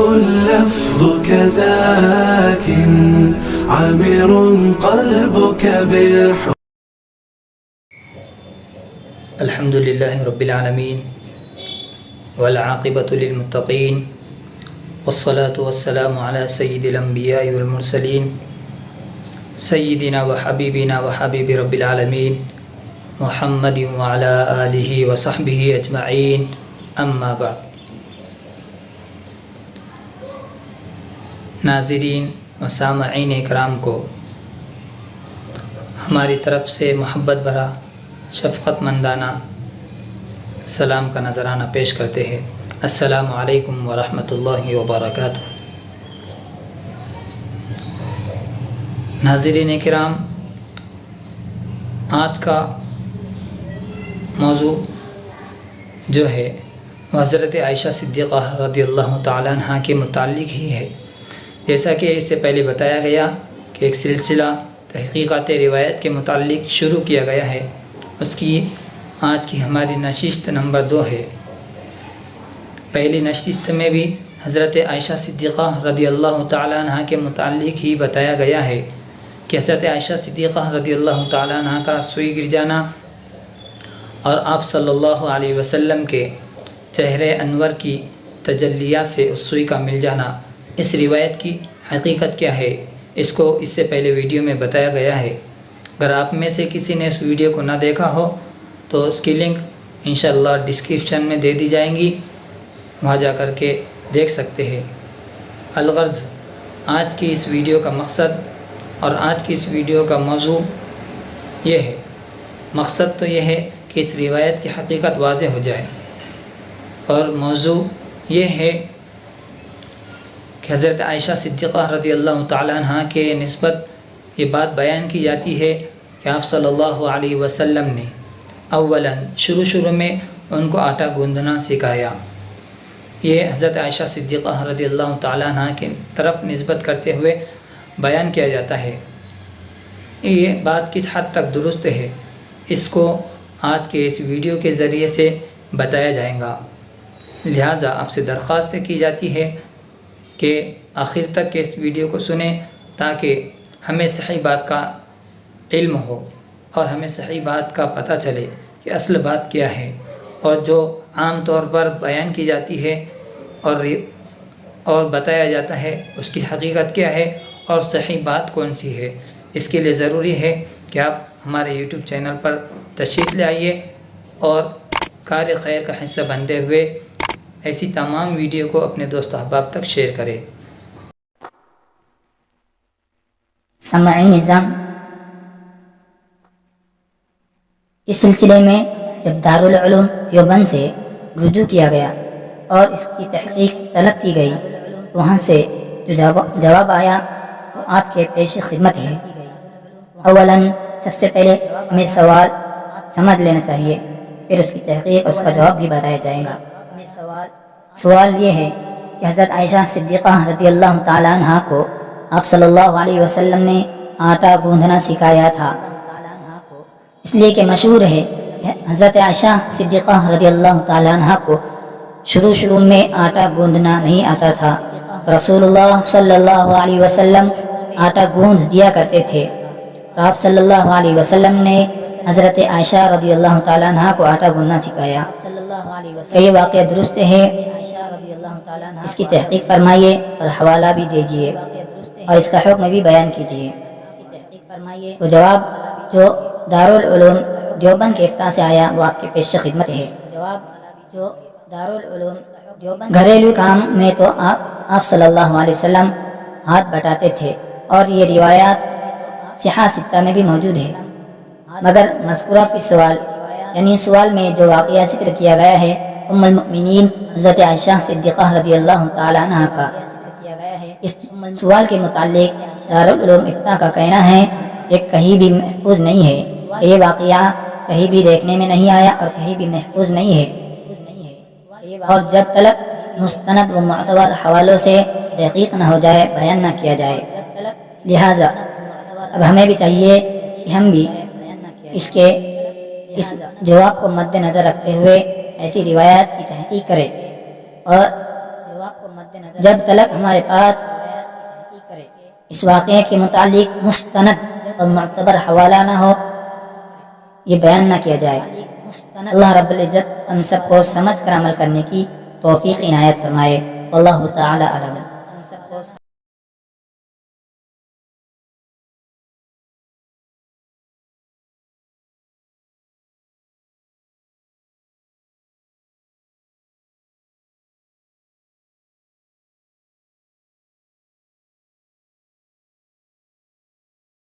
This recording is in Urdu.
اللفظ كزاك عامر قلبك بالحب. الحمد لله رب العالمين والعاقبة للمتقين والصلاة والسلام على سيد الأنبياء والمرسلين سيدنا وحبيبنا وحبيب رب العالمين محمد وعلى آله وصحبه أجمعين أما بعد. ناظرین و سامعین اکرام کو ہماری طرف سے محبت بھرا شفقت مندانہ سلام کا نذرانہ پیش کرتے ہیں. السلام علیکم ورحمۃ اللہ وبرکاتہ. ناظرین کرام، آج کا موضوع جو ہے وہ حضرت عائشہ صدیقہ رضی اللہ تعالیٰ عنہ کے متعلق ہی ہے. جیسا کہ اس سے پہلے بتایا گیا کہ ایک سلسلہ تحقیقات روایت کے متعلق شروع کیا گیا ہے، اس کی آج کی ہماری نشست نمبر 2 ہے. پہلی نشست میں بھی حضرت عائشہ صدیقہ رضی اللہ تعالیٰ عنہ کے متعلق ہی بتایا گیا ہے کہ حضرت عائشہ صدیقہ رضی اللہ تعالیٰ عنہ کا سوئی گر جانا اور آپ صلی اللہ علیہ وسلم کے چہرے انور کی تجلیات سے اس سوئی کا مل جانا، اس روایت کی حقیقت کیا ہے، اس کو اس سے پہلے ویڈیو میں بتایا گیا ہے. اگر آپ میں سے کسی نے اس ویڈیو کو نہ دیکھا ہو تو اس کی لنک انشاءاللہ ڈسکرپشن میں دے دی جائیں گی، وہاں جا کر کے دیکھ سکتے ہیں. الغرض آج کی اس ویڈیو کا مقصد اور آج کی اس ویڈیو کا موضوع یہ ہے، مقصد تو یہ ہے کہ اس روایت کی حقیقت واضح ہو جائے، اور موضوع یہ ہے کہ حضرت عائشہ صدیقہ رضی اللہ تعالیٰ عنہ کے نسبت یہ بات بیان کی جاتی ہے کہ آپ صلی اللہ علیہ وسلم نے اولاً شروع میں ان کو آٹا گوندھنا سکھایا. یہ حضرت عائشہ صدیقہ رضی اللہ تعالیٰ عنہ کی طرف نسبت کرتے ہوئے بیان کیا جاتا ہے. یہ بات کس حد تک درست ہے، اس کو آج کے اس ویڈیو کے ذریعے سے بتایا جائے گا. لہٰذا آپ سے درخواست کی جاتی ہے کہ آخر تک کے اس ویڈیو کو سنیں تاکہ ہمیں صحیح بات کا علم ہو اور ہمیں صحیح بات کا پتہ چلے کہ اصل بات کیا ہے، اور جو عام طور پر بیان کی جاتی ہے اور بتایا جاتا ہے اس کی حقیقت کیا ہے اور صحیح بات کون سی ہے. اس کے لیے ضروری ہے کہ آپ ہمارے یوٹیوب چینل پر تشریف لے آئیے اور کار خیر کا حصہ بنتے ہوئے ایسی تمام ویڈیو کو اپنے دوست احباب تک شیئر کریں. سامعین نظام، اس سلسلے میں جب دارالعلوم دیوبند سے رجوع کیا گیا اور اس کی تحقیق طلب کی گئی تو وہاں سے جو جواب آیا وہ آپ کے پیش خدمت ہے. اولاً سب سے پہلے ہمیں سوال سمجھ لینا چاہیے، پھر اس کی تحقیق اور اس کا جواب بھی بتایا جائے گا. سوال یہ ہے کہ حضرت عائشہ صدیقہ رضی اللہ تعالیٰ عنہ کو آپ صلی اللہ علیہ وسلم نے آٹا گوندھنا سکھایا تھا، اس لیے کہ مشہور ہے کہ حضرت عائشہ صدیقہ رضی اللہ تعالیٰ عنہ کو شروع میں آٹا گوندھنا نہیں آتا تھا. رسول اللہ صلی اللہ علیہ وسلم آٹا گوندھ دیا کرتے تھے. آپ صلی اللہ علیہ وسلم نے حضرت عائشہ رضی اللہ تعالیٰ عنہ کو آٹا گوندھنا سکھایا. یہ واقعہ درست ہے، اس کی تحقیق فرمائیے اور حوالہ بھی دیجیے اور اس کا حکم بھی بیان کیجیے. تو جواب جو دارالعلوم دیوبند کے افتاح سے آیا وہ آپ کے پیش خدمت ہے. گھریلو کام میں تو آپ صلی اللہ علیہ وسلم ہاتھ بٹاتے تھے اور یہ روایات صحاح ستہ میں بھی موجود ہے، مگر مذکورہ فی سوال یعنی سوال میں جو واقعہ ذکر کیا گیا ہے ام المؤمنین حضرت عائشہ صدیقہ رضی اللہ تعالیٰ عنہ کا، اس سوال کے متعلق دارالعلوم افتاح کا کہنا ہے یہ کہیں بھی محفوظ نہیں ہے. یہ واقعہ کہیں بھی دیکھنے میں نہیں آیا اور کہیں بھی محفوظ نہیں ہے، اور جب تک مستند و معتبر حوالوں سے تحقیق نہ ہو جائے بیان نہ کیا جائے. لہٰذا اب ہمیں بھی چاہیے کہ ہم بھی اس جواب کو مد نظر رکھتے ہوئے ایسی روایات کی تحقیق کریں اور جب تلک ہمارے پاس اس واقعے کے متعلق مستند اور معتبر حوالہ نہ ہو، یہ بیان نہ کیا جائے۔ اللہ رب العزت ہم سب کو سمجھ کر عمل کرنے کی توفیق عنایت فرمائے۔ واللہ تعالی اعلم۔